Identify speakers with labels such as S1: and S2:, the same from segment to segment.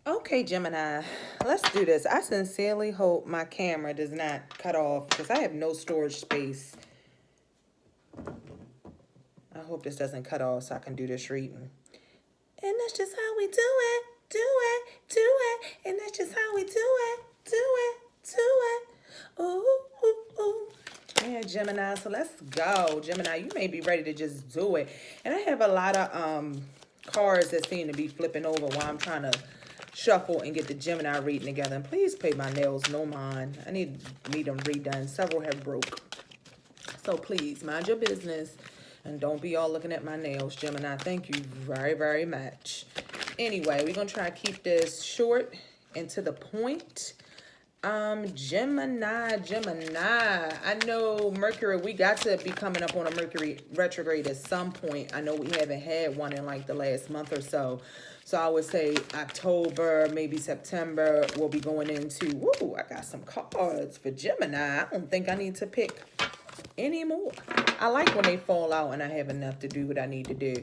S1: Okay, Gemini, let's do this. I sincerely hope my camera does not cut off because I have no storage space. I hope this doesn't cut off so I can do this reading. And that's just how we do it, do it, do it. And that's just how we do it, do it, do it. Ooh, ooh, ooh. Yeah, Gemini, so let's go. Gemini, you may be ready to just do it. And I have a lot of cards that seem to be flipping over while I'm trying to shuffle and get the Gemini reading together. And please pay my nails no mind. I need them redone. Several have broke. So please mind your business and don't be all looking at my nails, Gemini. Thank you very, very much. Anyway, we're going to try to keep this short and to the point. Gemini. I know Mercury, we got to be coming up on a Mercury retrograde at some point. I know we haven't had one in like the last month or so. So I would say October, maybe September, we'll be going into, woo, I got some cards for Gemini. I don't think I need to pick anymore. I like when they fall out and I have enough to do what I need to do.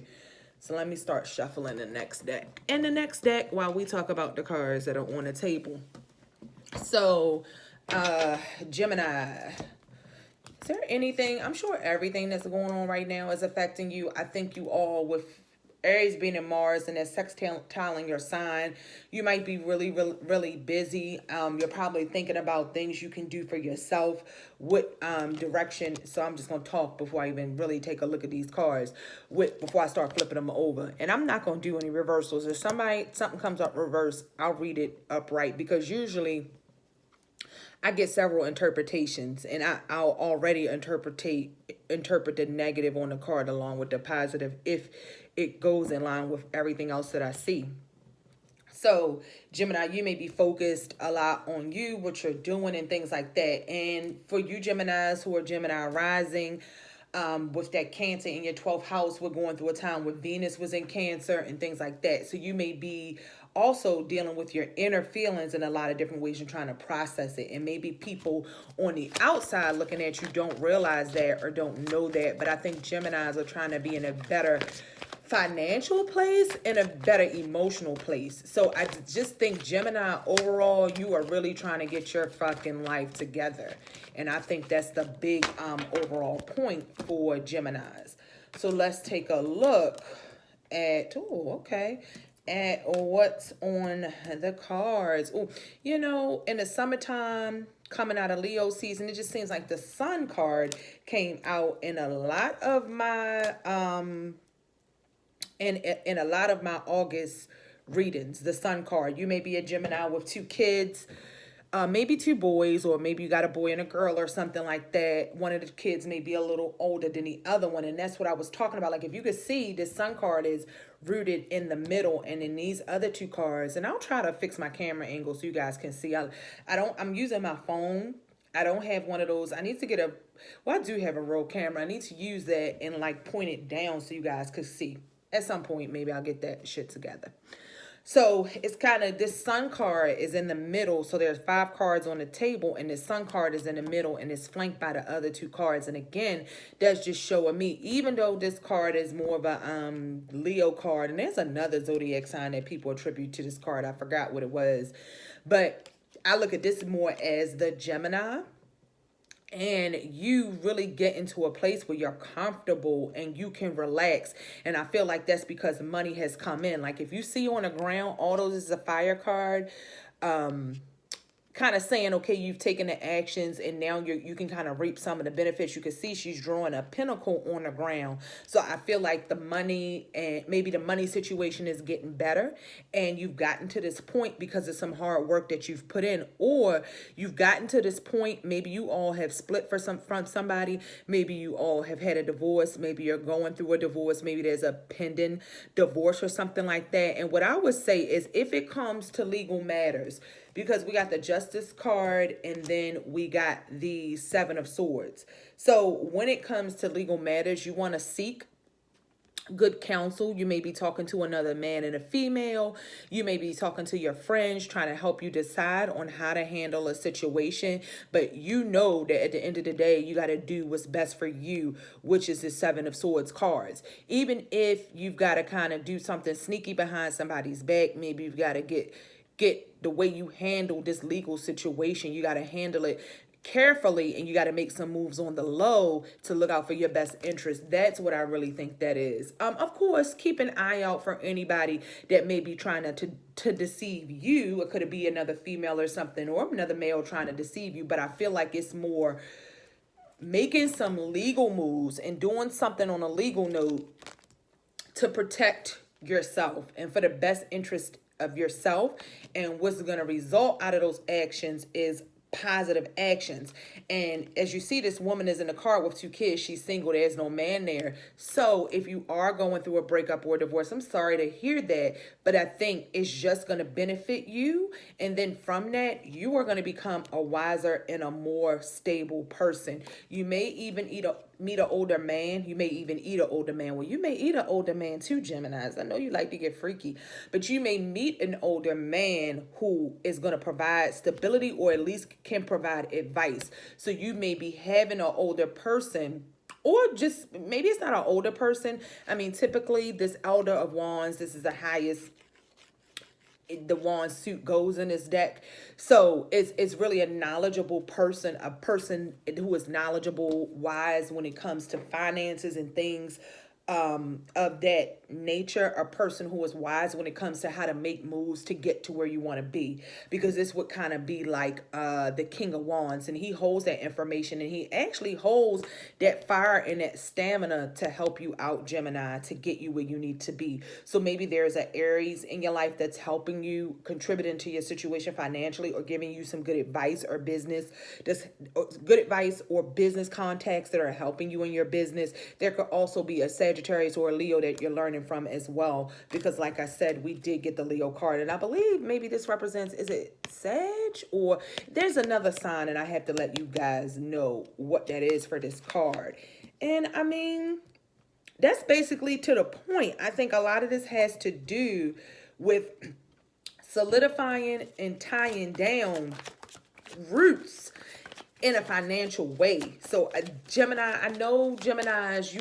S1: So let me start shuffling the next deck. And the next deck, while we talk about the cards that are on the table. So, Gemini, is there anything, I'm sure everything that's going on right now is affecting you. I think you all, with Aries being in Mars and that's sextiling your sign, you might be really busy. You're probably thinking about things you can do for yourself, what direction. So I'm just going to talk before I even really take a look at these cards, before I start flipping them over. And I'm not going to do any reversals. If something comes up reverse, I'll read it upright, because usually I get several interpretations, and I'll already interpret the negative on the card along with the positive if it goes in line with everything else that I see. So, Gemini, you may be focused a lot on you, what you're doing, and things like that. And for you Geminis who are Gemini rising, with that Cancer in your 12th house, we're going through a time where Venus was in Cancer and things like that. So you may be also dealing with your inner feelings in a lot of different ways and trying to process it. And maybe people on the outside looking at you don't realize that or don't know that. But I think Geminis are trying to be in a better financial place and a better emotional place. So I just think Gemini, overall, you are really trying to get your fucking life together. And I think that's the big overall point for Geminis. So let's take a look at, at what's on the cards. Oh, in the summertime, coming out of Leo season, it just seems like the Sun card came out in a lot of my in a lot of my August readings. The Sun card. You may be a Gemini with two kids, maybe two boys, or maybe you got a boy and a girl or something like that. One of the kids may be a little older than the other one, and that's what I was talking about. Like, if you could see, this Sun card is rooted in the middle, and in these other two cards, and I'll try to fix my camera angle so you guys can see. I'm using my phone. I don't have one of those. I need to get I do have a real camera. I need to use that and like point it down so you guys could see. At some point, maybe I'll get that shit together. So it's kind of, this Sun card is in the middle. So there's 5 cards on the table, and this Sun card is in the middle, and it's flanked by the other 2 cards. And again, that's just showing me, even though this card is more of a Leo card, and there's another zodiac sign that people attribute to this card. I forgot what it was. But I look at this more as the Gemini. And you really get into a place where you're comfortable and you can relax. And I feel like that's because money has come in. Like, if you see on the ground, all those is a fire card. Kind of saying, okay, you've taken the actions and now you can kind of reap some of the benefits. You can see she's drawing a pentacle on the ground. So I feel like the money, and maybe the money situation, is getting better, and you've gotten to this point because of some hard work that you've put in, or you've gotten to this point. Maybe you all have split from somebody. Maybe you all have had a divorce. Maybe you're going through a divorce. Maybe there's a pending divorce or something like that. And what I would say is, if it comes to legal matters, because we got the Justice card and then we got the 7 of Swords. So when it comes to legal matters, you want to seek good counsel. You may be talking to another man and a female. You may be talking to your friends, trying to help you decide on how to handle a situation. But you know that at the end of the day, you got to do what's best for you, which is the 7 of Swords cards. Even if you've got to kind of do something sneaky behind somebody's back, maybe you've got to get get the way you handle this legal situation. You got to handle it carefully, and you got to make some moves on the low to look out for your best interest. That's what I really think that is. Of course, keep an eye out for anybody that may be trying to deceive you. It could be another female or something, or another male trying to deceive you. But I feel like it's more making some legal moves and doing something on a legal note to protect yourself and for the best interest of yourself. And what's going to result out of those actions is positive actions. And as you see, this woman is in the car with 2 kids. She's single. There's no man there. So if you are going through a breakup or a divorce, I'm sorry to hear that, but I think it's just going to benefit you. And then from that, you are going to become a wiser and a more stable person. You may even meet an older man. You may even eat an older man. Well, you may eat an older man too, Geminis. I know you like to get freaky, but you may meet an older man who is going to provide stability, or at least can provide advice. So you may be having an older person, or just maybe it's not an older person. I mean, typically this Elder of Wands, this is the highest the wand suit goes in his deck. So it's really a knowledgeable person, a person who is knowledgeable, wise when it comes to finances and things of that nature. A person who is wise when it comes to how to make moves to get to where you want to be, because this would kind of be like the King of Wands, and he holds that information, and he actually holds that fire and that stamina to help you out, Gemini, to get you where you need to be. So maybe there's an Aries in your life that's helping you, contributing to your situation financially, or giving you some good advice or business, just good advice or business contacts that are helping you in your business. There could also be a Sagittarius or a Leo that you're learning from as well, because like I said, we did get the Leo card, and I believe maybe this represents, is it Sag, or there's another sign, and I have to let you guys know what that is for this card. And I mean, that's basically to the point. I think a lot of this has to do with solidifying and tying down roots in a financial way. So Gemini, I know Geminis,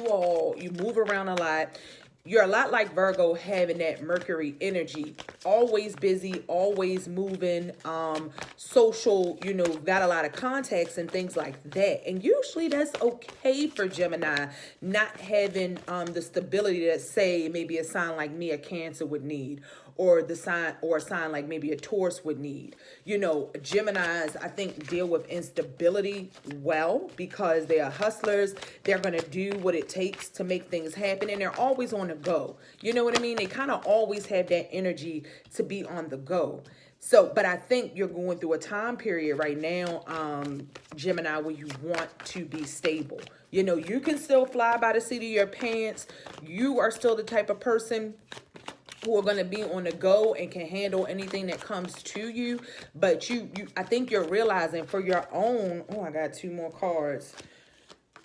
S1: you move around a lot. You're a lot like Virgo, having that Mercury energy, always busy, always moving, social, got a lot of contacts and things like that. And usually that's okay for Gemini, not having the stability that, say, maybe a sign like me, a Cancer, would need, or a sign like maybe a Taurus would need. Geminis, I think, deal with instability well, because they are hustlers. They're going to do what it takes to make things happen, and they're always on the go. You know what I mean? They kind of always have that energy to be on the go. So, but I think you're going through a time period right now, Gemini, where you want to be stable. You can still fly by the seat of your pants. You are still the type of person who are going to be on the go and can handle anything that comes to you. But I think you're realizing for your own, I got 2 more cards.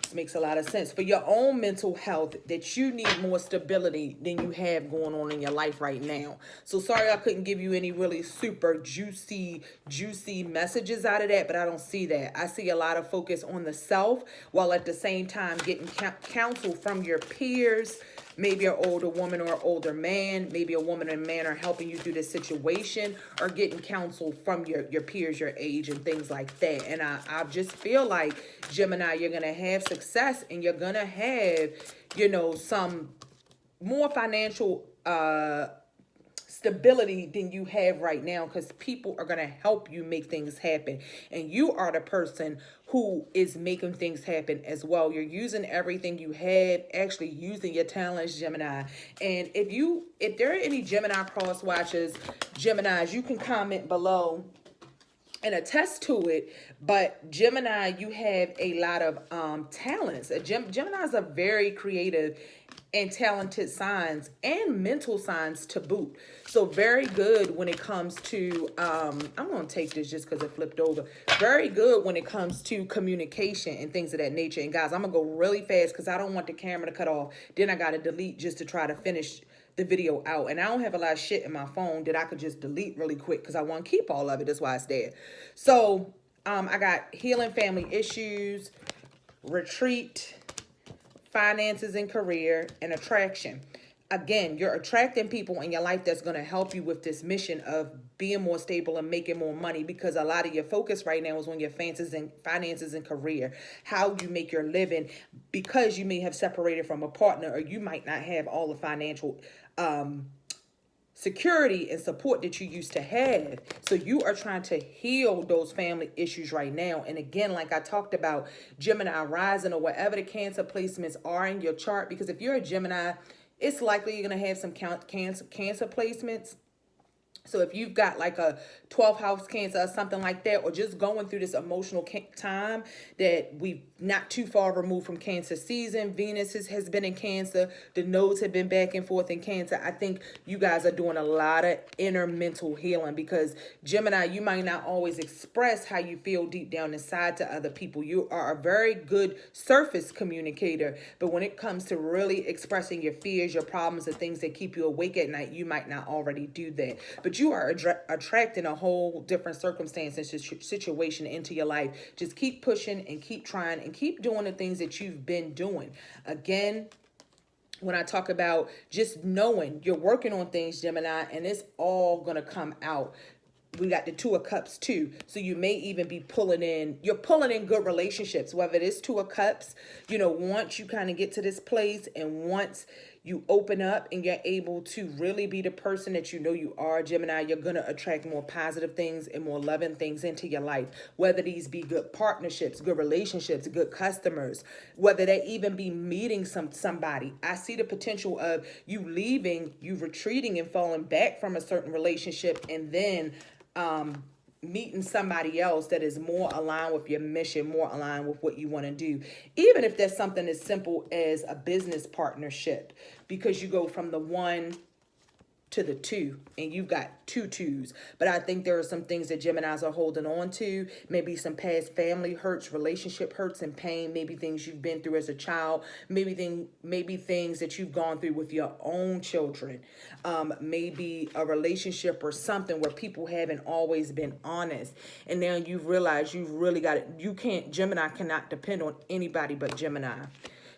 S1: This makes a lot of sense. For your own mental health, that you need more stability than you have going on in your life right now. So sorry I couldn't give you any really super juicy messages out of that, but I don't see that. I see a lot of focus on the self, while at the same time getting counsel from your peers. Maybe an older woman or an older man, maybe a woman and man are helping you through this situation, or getting counsel from your peers, your age, and things like that. And I just feel like, Gemini, you're going to have success, and you're going to have, some more financial stability than you have right now, because people are going to help you make things happen, and you are the person who is making things happen as well. You're using everything you have, actually using your talents, Gemini. And if there are any Gemini cross watchers, Geminis, you can comment below and attest to it. But Gemini, you have a lot of talents. Geminis are very creative and talented signs, and mental signs to boot. So very good when it comes to, I'm going to take this just because it flipped over. Very good when it comes to communication and things of that nature. And guys, I'm going to go really fast because I don't want the camera to cut off. Then I got to delete just to try to finish the video out. And I don't have a lot of shit in my phone that I could just delete really quick because I want to keep all of it. That's why it's there. So I got healing family issues, retreat, finances and career, and attraction. again, you're attracting people in your life that's going to help you with this mission of being more stable and making more money, because a lot of your focus right now is on your finances and career, how you make your living, because you may have separated from a partner, or you might not have all the financial security and support that you used to have. So you are trying to heal those family issues right now. And again, like I talked about, Gemini rising or whatever the Cancer placements are in your chart, because if you're a Gemini, it's likely you're going to have some cancer placements. So if you've got like a 12th house Cancer or something like that, or just going through this emotional time that we not too far removed from Cancer season, Venus has been in Cancer, the nodes have been back and forth in Cancer. I think you guys are doing a lot of inner mental healing, because Gemini, you might not always express how you feel deep down inside to other people. You are a very good surface communicator, but when it comes to really expressing your fears, your problems, the things that keep you awake at night, you might not already do that. But you are attracting a whole different circumstance and situation into your life. Just keep pushing and keep trying and keep doing the things that you've been doing. Again, when I talk about just knowing you're working on things, Gemini, and it's all going to come out. We got the Two of Cups too. So you may even be you're pulling in good relationships, whether it is Two of Cups, once you kind of get to this place, and once you open up and you're able to really be the person that you know you are, Gemini, you're going to attract more positive things and more loving things into your life, whether these be good partnerships, good relationships, good customers, whether they even be meeting somebody. I see the potential of you leaving, you retreating and falling back from a certain relationship, and then meeting somebody else that is more aligned with your mission, more aligned with what you want to do. Even if there's something as simple as a business partnership, because you go from the one to the two, and you've got two twos. But I think there are some things that Geminis are holding on to, maybe some past family hurts, relationship hurts and pain, maybe things you've been through as a child, maybe things that you've gone through with your own children, maybe a relationship or something where people haven't always been honest, and now you've realized you've really got it. Gemini cannot depend on anybody but Gemini.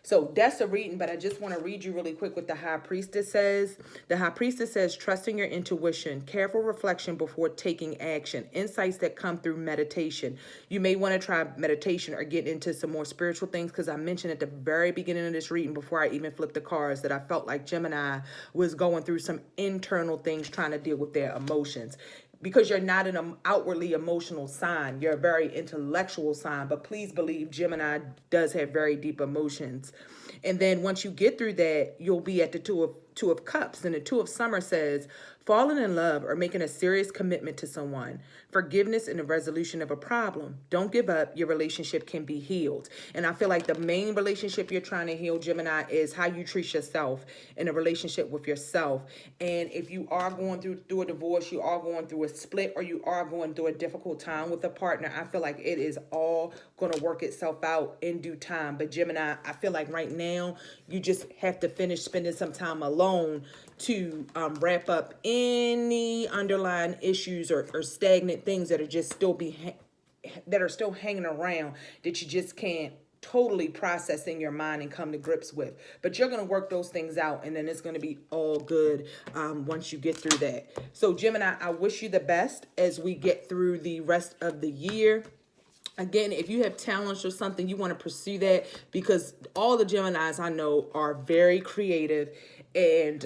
S1: So that's a reading, but I just want to read you really quick what the High Priestess says. The High Priestess says, trusting your intuition, careful reflection before taking action, insights that come through meditation. You may want to try meditation or get into some more spiritual things, because I mentioned at the very beginning of this reading, before I even flipped the cards, that I felt like Gemini was going through some internal things, trying to deal with their emotions. Because you're not an outwardly emotional sign. You're a very intellectual sign. But please believe Gemini does have very deep emotions. And then once you get through that, you'll be at the Two of Cups. And the Two of Summer says, falling in love or making a serious commitment to someone, forgiveness and the resolution of a problem. Don't give up. Your relationship can be healed. And I feel like the main relationship you're trying to heal, Gemini, is how you treat yourself in a relationship with yourself. And if you are going through a divorce, you are going through a split, or you are going through a difficult time with a partner, I feel like it is all going to work itself out in due time. But Gemini, I feel like right now you just have to finish spending some time alone to wrap up any underlying issues or stagnant things that are just still hanging around, that you just can't totally process in your mind and come to grips with. But you're going to work those things out, and then it's going to be all good once you get through that. So Gemini, I wish you the best as we get through the rest of the year. Again, if you have talents or something, you want to pursue that, because all the Geminis I know are very creative, and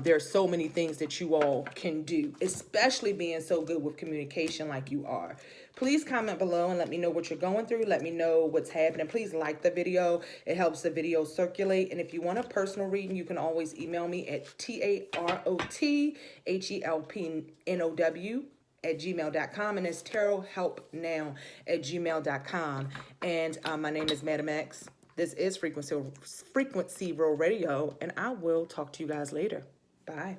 S1: there's so many things that you all can do, especially being so good with communication like you are. Please comment below and let me know what you're going through. Let me know what's happening. Please like the video. It helps the video circulate. And if you want a personal reading, you can always email me at TAROTHELPNOW@gmail.com, and it's TAROTHELPNOW@gmail.com. And my name is Madam X. This is Frequency Real Radio, and I will talk to you guys later. Bye.